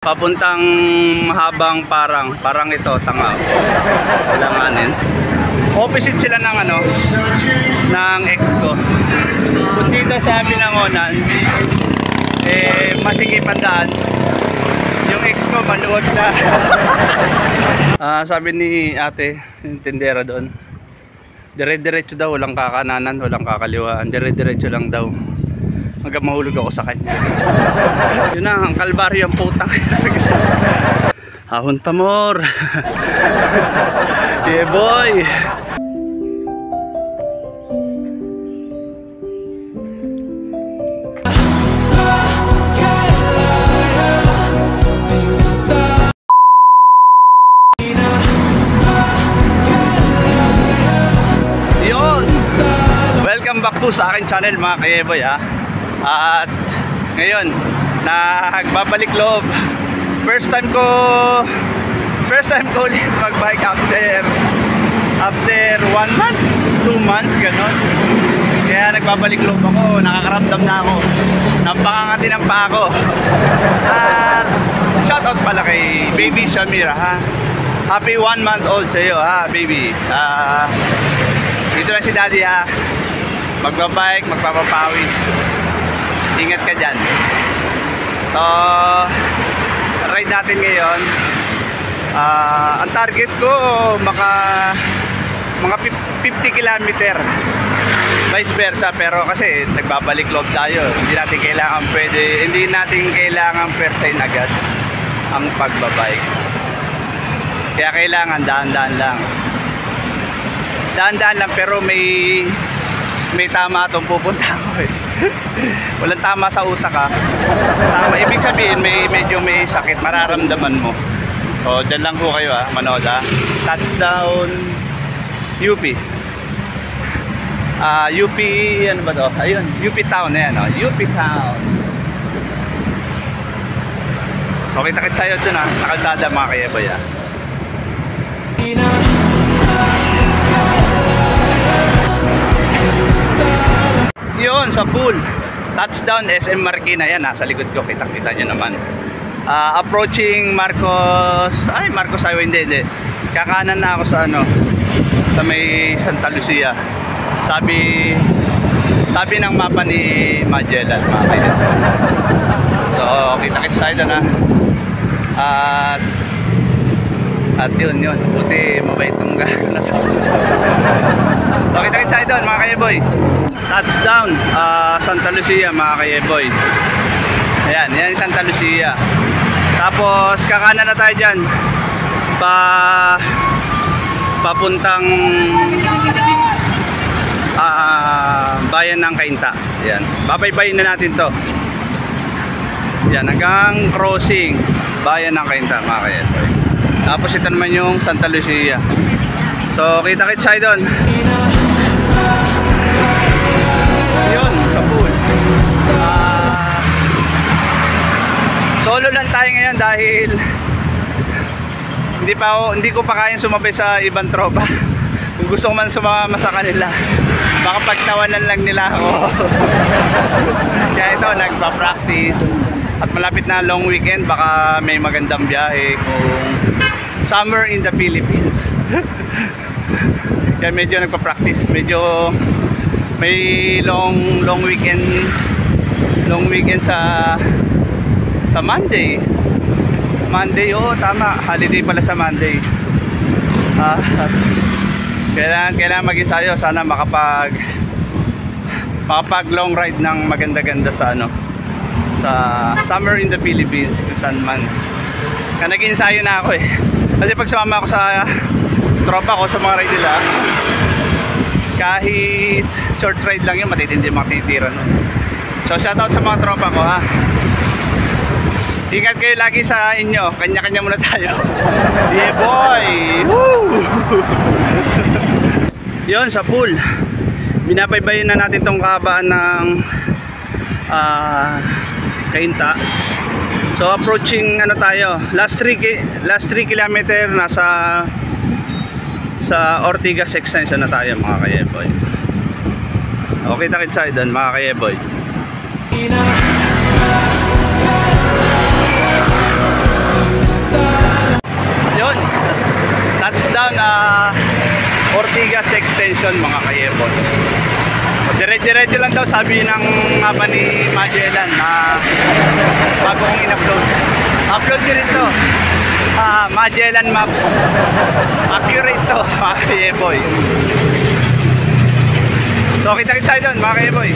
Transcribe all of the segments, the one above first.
Papuntang habang parang ito, tanga. Langanin. Opposite sila ng ng ex ko. Kung dito sa Binangonan, masikip ang daan. Yung ex ko maluwag na. Sabi ni ate, yung tindera doon, dire-diretso daw, walang kakananan, walang kakaliwaan, dire-diretso lang daw. Hanggang mahulog ako sa kanya. Yun na, ang kalbaryo ang putang. Hahon pa more. Yeah boy. Yun. Welcome back po sa aking channel mga kayeboy ha. At ngayon nagbabalik loob. First time ko ulit magbike after 1 month, 2 months ganon. Kaya nagbabalik loob ako, nakakaramdam na ako ng pangangati ng paa ko. At shoutout pala kay baby Shamira ha. Happy 1 month old sa iyo ha baby. Dito na si daddy ha. Magbabike, magpapapawis. Ingat ka dyan. So ride natin ngayon. Ang target ko mga 50 kilometer vice versa, pero kasi nagbabalik loob tayo, hindi natin kailangan persain agad ang pagbabike. Kaya kailangan dahan-dahan lang, pero may tama itong pupunta ko eh. Walang tama sa utak ha. Tama, ibig sabihin medyo may sakit, mararamdaman mo. O, dyan lang ho kayo ha, manood ha. Touchdown UP. UP, ano ba to? Ayun, UP Town na yan o. UP Town. So kita-kits sa'yo dun ha, sa kalsada mga kayeboy ha. Yun, sa pool. Touchdown SM Marikina. Yan, nasa likod ko. Kita-kita nyo naman. Approaching Marcos Highway. Hindi. Kakanan na ako sa sa may Santa Lucia. Sabi ng mapa ni Magellan. So, kita-kita sa'yo doon ha. At yun. Buti mabait yung gagawin. So, kita-kita sa'yo doon mga kayeboy. Touchdown Santa Lucia mga kayeboy. Yan Santa Lucia. Tapos kakanan na tayo dyan papuntang bayan ng Cainta. Yan, babaybayin na natin to. Yan, hanggang crossing bayan ng Cainta mga kayeboy. Tapos ito naman yung Santa Lucia. So kita-kits tayo doon. Yun, sa pool. Solo lang tayo ngayon dahil hindi ko pa kayang sumabay sa ibang tropa. Kung gusto ko man sumama sa kanila, baka pagtawanan lang nila ako. Kaya ito, nagpa-practice. At malapit na long weekend, baka may magandang biyahe kung summer in the Philippines. Kaya medyo nagpa-practice. Medyo may long weekend sa Monday, oo tama, holiday pala sa Monday. Kailangan mag-isayo, sana makapag long ride ng maganda-ganda sa sa summer in the Philippines, kung saan man. Kaya nag-ensayo na ako eh, kasi pag sumama ako sa tropa ko sa mga ride nila, kahit short ride lang yun, matitindi makatitira nun. So shoutout sa mga tropa ko ha. Ingat kayo lagi sa inyo. Kanya-kanya muna tayo. Yeah boy. Woo! Yun, sa pool. Binabaybayin na natin tong kahabaan ng Cainta. So approaching tayo. Last 3 kilometer nasa sa Ortigas extension na tayo mga kayeboy. Okay, takit tayo doon mga kayeboy. doon mga kayebon. Dire-diretso lang daw sabi ng mapa ni Magellan na bago kong in-upload. Upload ko rin to. Magellan Maps. Accurate to mga kayeboy. So kita-kita tayo doon mga kayeboy.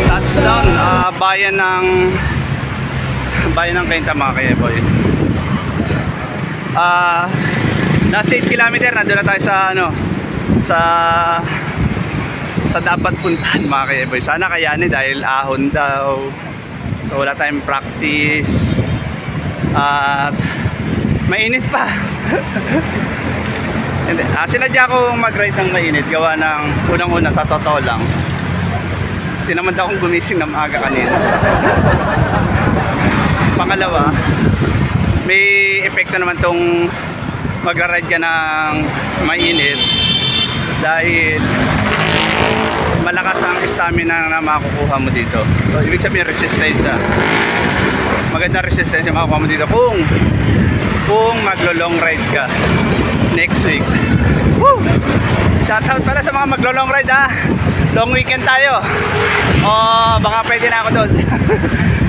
Touchdown, bayan ng Cainta mga kayeboy. Last 8 kilometer na doon na tayo sa sa dapat puntahan mga kayeboy. Sana kayanin dahil ahon daw, so wala tayong practice at mainit pa. Sinadya ko mag-ride ng mainit gawa ng unang-una sa totoo lang tinamad akong gumising na maaga kanina. Pangalawa, may epekto naman tong magra-ride ka ng mainit dahil malakas ang stamina na makukuha mo dito. So, ibig sabihin resistensya. Maganda resistensya makukuha mo dito kung maglo-long ride ka next week. Woo! Shoutout pala sa mga maglo-long ride ha. Long weekend tayo. Baka pwede na ako doon.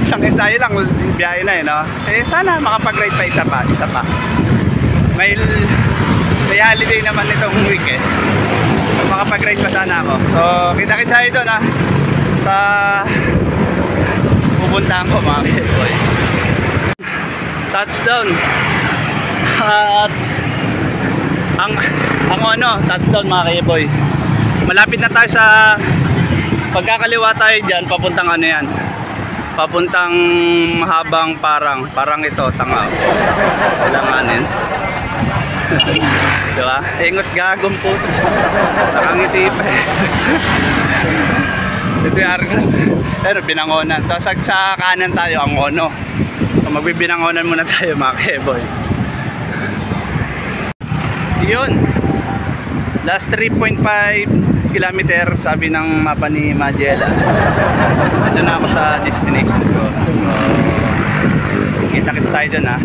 Isang ensayo lang, biyahe na no? Sana makapag-ride pa isa pa. May holiday naman itong week makapag-ride pa sana ako. So, kita-kita tayo doon ha. Sa pupuntahan ko mga kayeboy. Touchdown. At ang touchdown mga kayeboy. Malapit na tayo sa pagkakaliwa tayo dyan, papuntang yan. Papuntang mahabang parang ito, tanga. Langanin. Diba? Ingot gagong po. Nakangiti pa Ito yung pero binangonan. Tapos sa kanan tayo, ang ono. So, magbibinangonan muna tayo mga kayeboy. Yun. Last 3.5 kilometer sabi ng mapa ni Magellan. Ito na ako sa destination ko. So, kita-kita tayo dun ha,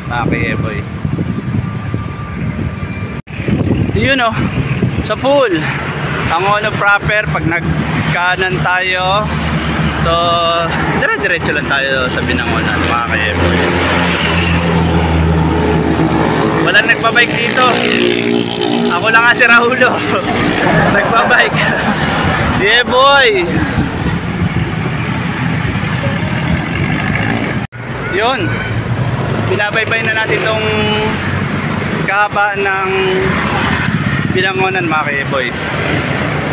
mga kayeboy. Yun sa pool. Ang ono proper pag nagkanan tayo. So, dire-diretso lang tayo sa binangonan, mga kayeboy. Walang nagbabike dito. Ako lang nga si Rahulo. Nagbabike. Yeah boy. Yun. Binabaybay na natin itong kahabaan ng binangonan mga kayeboy.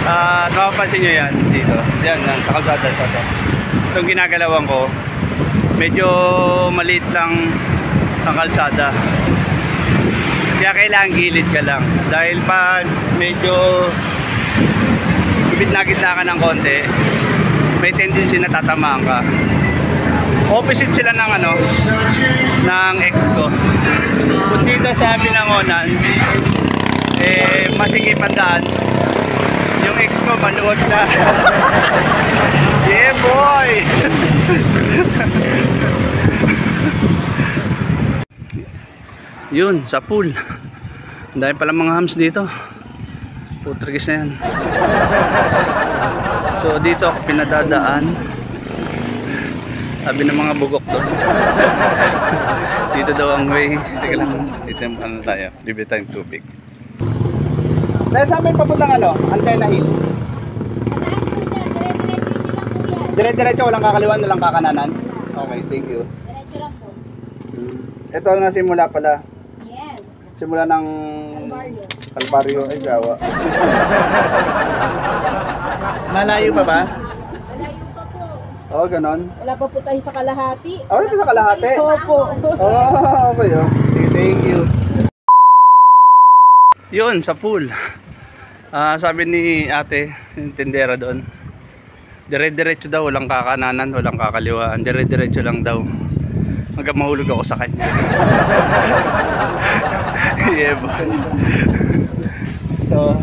At mapapansin nyo yan dito. Yan sa kalsada. Itong ginagalawan ko, medyo maliit lang ang kalsada. Kaya kailangan gilid ka lang. Dahil pag medyo gitna-gitna ka ng konti, may tendency na tatamaan ka. Opposite sila ng ng ex ko. Kung dito sa binangonan, masikip ang daan. Yung ex ko maluwag na. Yeah boy! Yun, sa pool. Ang dami pala mga hams dito. Putrigis na yan. So dito ako pinadadaan. Sabi ng mga bugok doon. Dito daw ang way. Teka lang, dito tayo. Libre tayong tubig. Dahil sa amin papuntang Antenna Hills. Dire-diretso, walang kakaliwan, walang kakananan. Okay, thank you. Diretso lang po. Ito na simula pala. Simula ng Calvario ay gawa. Malayo pa ba? Malayo pa po. Oo, ganon. Wala pa po tayo sa kalahati. Wala pa sa kalahati? Opo. Okay yun. Sige, thank you. Yun, sa pool. Sabi ni ate, yung tindera doon, dire-diretso daw, walang kakananan, walang kakaliwaan. Dire-diretso lang daw. Hanggang mahulog ako sa kanya. Yeah, boy. So,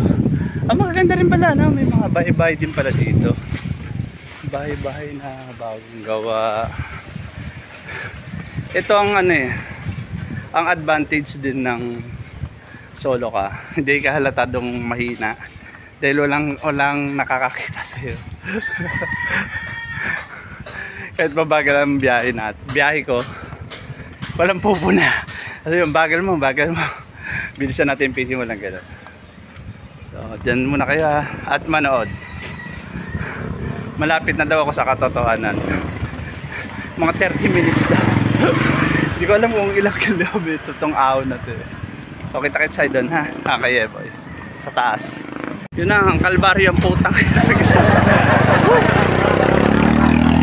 magaganda rin pala, no? May mga bahay-bahay din pala dito. Bahay-bahay na bagong gawa. Ito ang ang advantage din ng solo ka, hindi ka halatadong mahina dahil walang nakakakita sa'yo. Kahit mabagal ang biyahe ko, walang pupuna. Kasi yung bagal mo, bilisan natin yung pacing, walang gano'n. So dyan muna kayo at manood. Malapit na daw ako sa katotohanan. Mga 30 minutes daw. Hindi ko alam kung ilang kilometro itong ahon na ito. Okay, takit side doon ha. Kaya boy. Sa taas. Yun na, ang kalbaryo ang putang.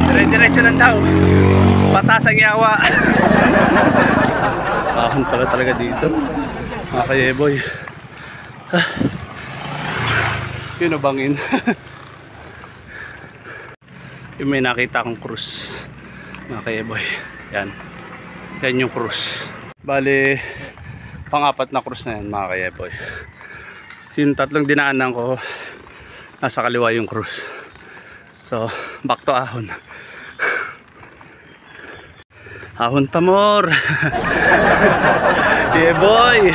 Dire-diretso lang daw. Patas ang yawa. Ahon pala talaga dito. Kaya boy. Yun o bangin. Yung may nakita akong cruise. Kaya boy. Yan. Yan yung cruise. Bale, pang-apat na cruise na yan mga kayeboy. Yung tatlong dinaanan ko, nasa kaliwa yung cruise. So, back to ahon. Ahon pa more. Kayeboy.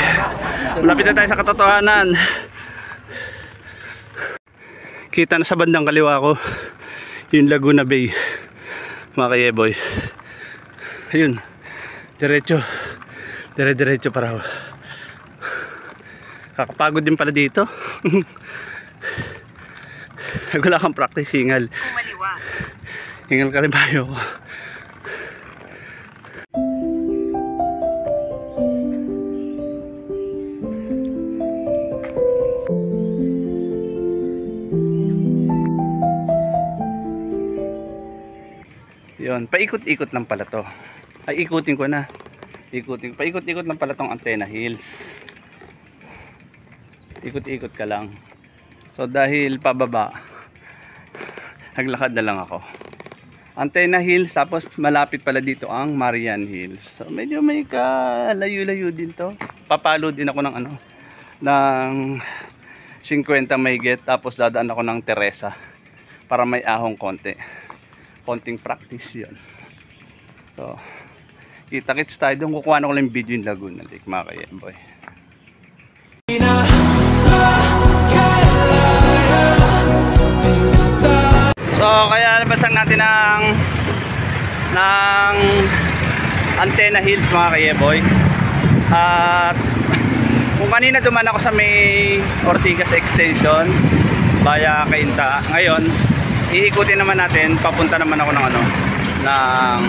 Malapit na tayo sa katotohanan. Kita na sa bandang kaliwa ko yung Laguna Bay mga kayeboy. Ayun. Diretso para kakapagod din pala dito. Wala kang practice, hingal kalimbayo ko. Yun, paikot-ikot lang pala to. Ay, ikutin ko na. Paikot-ikot lang pala tong Antenna Hills. Ikot-ikot ka lang. So dahil pababa, naglakad na lang ako. Antenna Hills, tapos malapit pala dito ang Marian Hills. So medyo may kalayo-layo din to. Papalo din ako ng ng 50 mahigit, tapos dadaan ako ng Teresa para may ahong konting practice yun. So kita-kits tayo doon. Kukuha na ko lang video yung Laguna Lake mga kayeboy. So kaya nabansang natin ng Antenna Hills mga kayeboy. At kung kanina duman ako sa may Ortigas Extension via Cainta, ngayon iikutin naman natin, papunta naman ako ng ng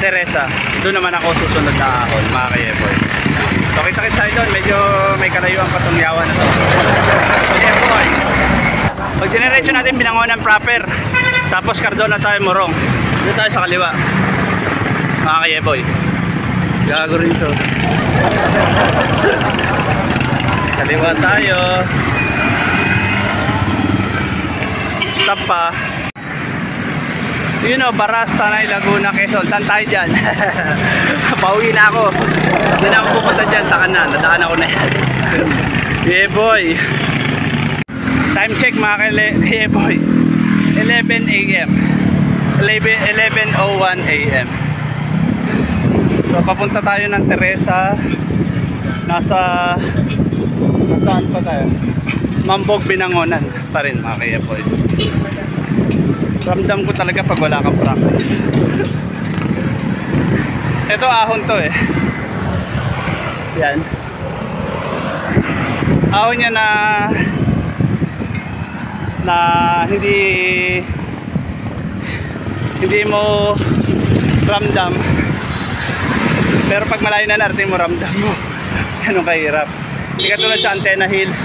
Teresa. Doon naman ako susunod na ahon mga kayeboy. So kita-kits tayo doon, medyo may kalayuan pa itong yawa na to. Kayeboy, pag generation natin Binangonan proper, tapos Cardona tayo Morong, doon tayo sa kaliwa mga kayeboy. Gago rin to. Kaliwa tayo. Stop pa. You know, Baras, Tanay, Laguna, Quezon. Saan tayo dyan? Pauwi na ako. Hindi na ako pupunta dyan sa kanan. Nadaan ako na yan. Yeah boy. Time check mga yeah boy. 11 AM 11:01 AM. So papunta tayo ng Teresa. Nasaan pa tayo? Mambog, Binangonan pa rin mga kayeboy. Ramdam ko talaga pag wala kang practice. Ito ahon to eh. Yan. Ahon niya na hindi mo ramdam. Pero pag malayo na natin mo ramdam mo. Ganun kahirap. Hindi katulad sa Antenna Hills.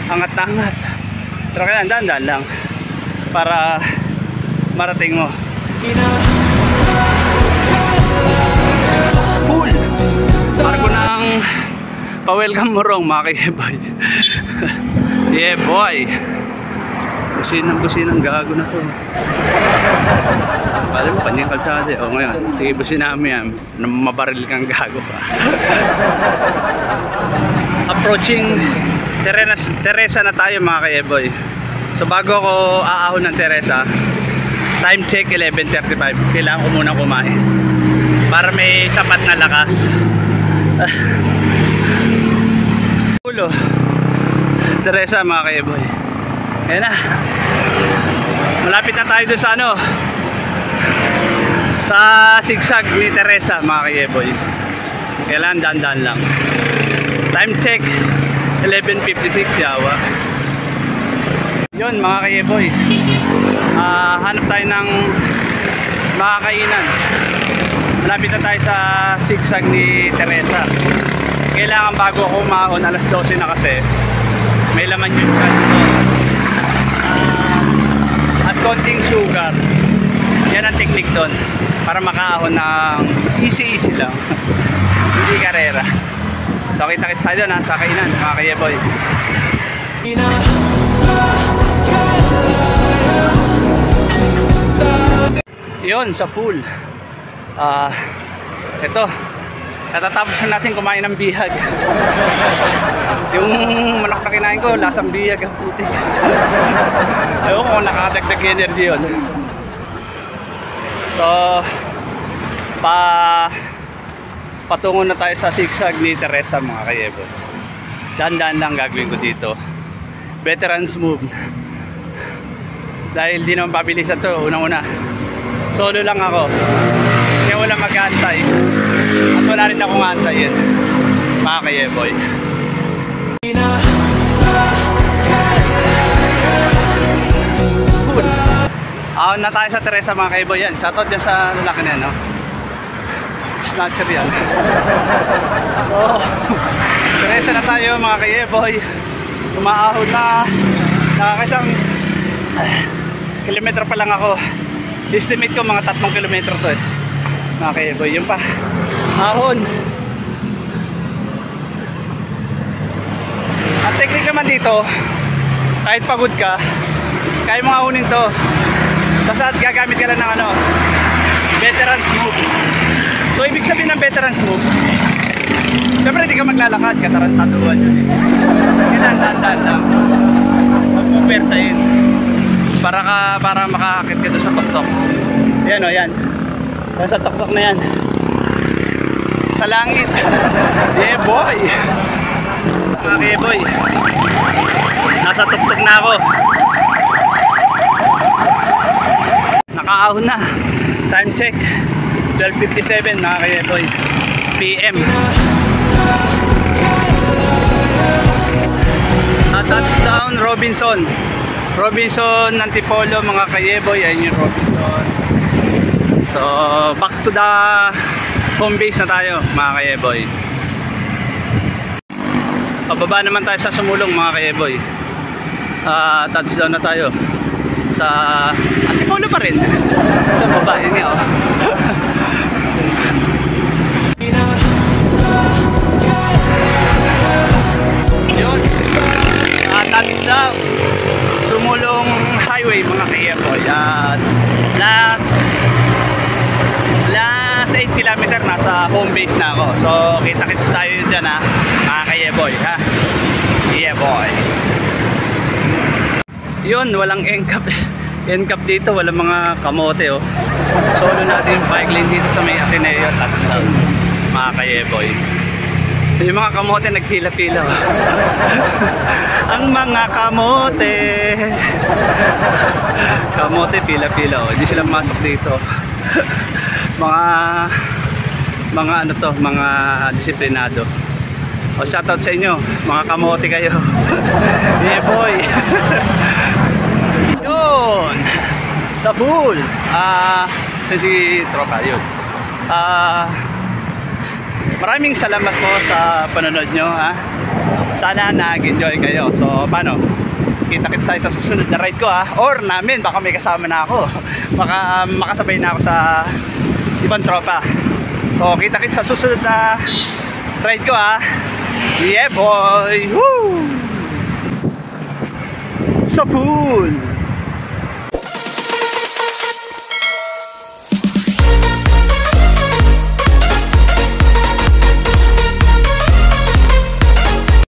Angat na angat. Pero kaya dahan-dahan lang para marating mo. Pool! Marko ng pa-welcome Morong mga kayeboy. Yeah boy! Businang gago na to. Alam mo, kanyang kalsada. O ngayon, sige businami yan. Mabaril kang gago pa. Approaching Teresa na tayo mga kayeboy. So bago ako aahon ng Teresa, time check 11:35. Kailangan ko muna kumain. para may sapat na lakas. Ulo Teresa mga ka-eboy. Ayan na, malapit na tayo dun sa ano, sa sigsag ni Teresa mga ka-eboy. Kailangan dandan lang. Time check 11:56 yawa. Yun mga ka-eboy, hanap tayo ng makakainan. Malapit na tayo sa sigsag ni Teresa. Kailangan bago ako umahon, alas 12 na kasi, may laman yung chan ko. At konting sugar. Yan ang technique doon, para makaahon ng easy lang. Hindi karera. So kita-kits tayo doon sa kainan mga ka-eboy. Yun sa pool. Ito, natatapos na natin kumain ng bihag. Yung manok na kinain ko, lasang bihag ang puti. Ayaw ko kung nakadagdag energy yun. So patungo na tayo sa sigsag ni Teresa mga ka-eboy. Dahan-dahan lang gagawin ko dito. Veterans move. Dahil di naman pabilisan to, unang-una solo lang ako, kaya wala mag-aantay at wala rin akong aantayin mga ka-eboy. Ahon na tayo sa Teresa mga ka-eboy. Yan, shoutout dyan sa lalaki na yan, no? Snatcher yan. So Teresa na tayo mga ka-eboy. Umaahon na, nakakasang kilometro pa lang ako. Estimate ko mga 3 kilometro to eh mga ka-eboy. Yun pa, ahon. Ang technique naman dito, kahit pagod ka, kaya mo ahunin to. Basta gagamit ka lang ng ano, veterans move. So ibig sabihin ng veterans move, siyempre hindi ka maglalakad, katarantaduan yun eh. Kailangan dahan-dahan lang, magpupertahin para makakakit ka doon sa tuktok. Yan o, yan. Yan sa tuktok na yan, sa langit. Yeah boy. Okay boy, nasa tuktok na ako. Nakaahon na. Time check 12:57 mga ka-eboy PM. Touchdown Robinson Antipolo mga ka-eboy. Ayan yung Robinson. So back to the home base na tayo mga ka-eboy. Pababa naman tayo sa Sumulong mga ka-eboy. Touchdown na tayo sa Antipolo pa rin. Sa baba yun nga oh. Yun, touchdown Sumulong Highway mga ka-eboy. At last 8 kilometer nasa home base na ako. So kita-kits tayo dyan ha mga ka-eboy ha. Yeah boy. Yun, walang end-cap dito, walang mga kamote oh. Solo natin yung bike lane dito sa may Ateneo. Touchdown mga ka-eboy. Yung mga kamote nagpila-pila oh. Ang mga kamote pila-pila oh. Hindi sila masok dito. mga ano to, mga disiplinado. O shoutout sa inyo, mga kamote kayo. Yeah boy. Yun sa pool. Si tropa yun. Maraming salamat po sa panonood nyo ha. Sana nag-enjoy kayo. So paano, kita-kits tayo sa susunod na ride ko ha. Or namin, baka may kasama na ako. Baka makasabay na ako sa ibang tropa. So kita-kits sa susunod na ride ko ha. Yeah boy. Woo! Sa pool.